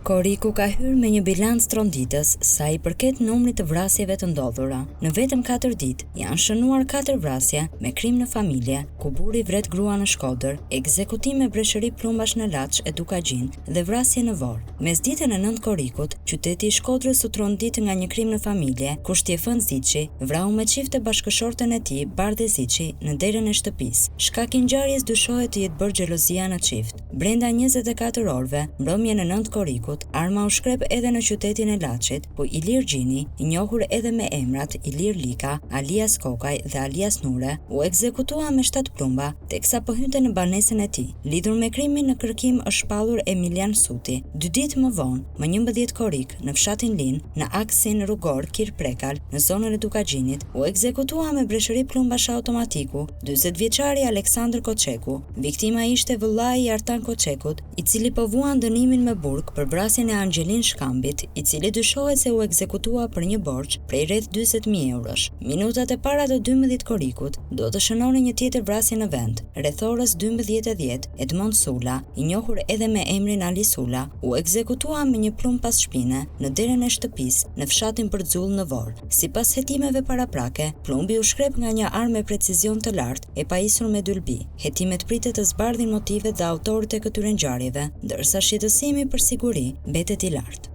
Koriku ka hyrë me një bilanc tronditës sa i përket numrit të vrasjeve të ndodhura. Në vetëm 4 ditë janë shënuar 4 vrasje me krim në familje, ku burri vret grua në Shkodër, ekzekutim me breshëri plumbash në Laç e Dukagjinë dhe vrasje në Vor. Mesditën e 9 Korikut, qyteti i Shkodrës u trondit nga një krim në familje, ku Stjefan Ziçi vrau me çifte bashkëshortën e tij, Bardhe Ziçi, në derën e shtëpisë. Shkak i ngjarjes dyshohet të jetë bërë xhelozia në çift. Brenda 24 orëve, mbrëmjen e 9 Korikut, arma u shkrep edhe në qytetin e Laçit, ku Ilir Gjini, i njohur edhe me emrat Ilir Lika, alias Kokaj dhe alias Nure, u ekzekutua me 7 plumba, teksa po hynte në banesën e tij. Lidhur me krimin në kërkim është shpallur Emilian Suti. 2 ditë më vonë, më 11 Korik, në fshatin Lin, në aksin rrugor Kir Prekal, në zonën e Dukagjinit, u ekzekutua me breshëri plumbash automatiku 40 vjeçari Aleksandër Koçeku. Viktima ishte vëllai i Artan Koçekut, i cili po vuan dënimin me burg për vrasjen e Anxhelin Shkambit, i cili dyshohet se u ekzekutua për një borxh prej rreth 40.000 eurosh. Minutat e para të 12 Korikut do të shënonin një tjetër vrasje në vend. Rreth orës 12:10, Edmond Sula, i njohur edhe me emrin Ali Sula, u ekzekutua me një plumb pas shpine në derën e shtëpisë në fshatin Përdzull në Vor. Sipas hetimeve paraprake, plumbi u shkrep nga një armë me precizion të lartë e pajisur me dylbi. Hetimet pritet të zbardhin motivet dhe autorët e këtyre ngjarjeve, ndërsa shqetësimi për siguri mbetet i lartë.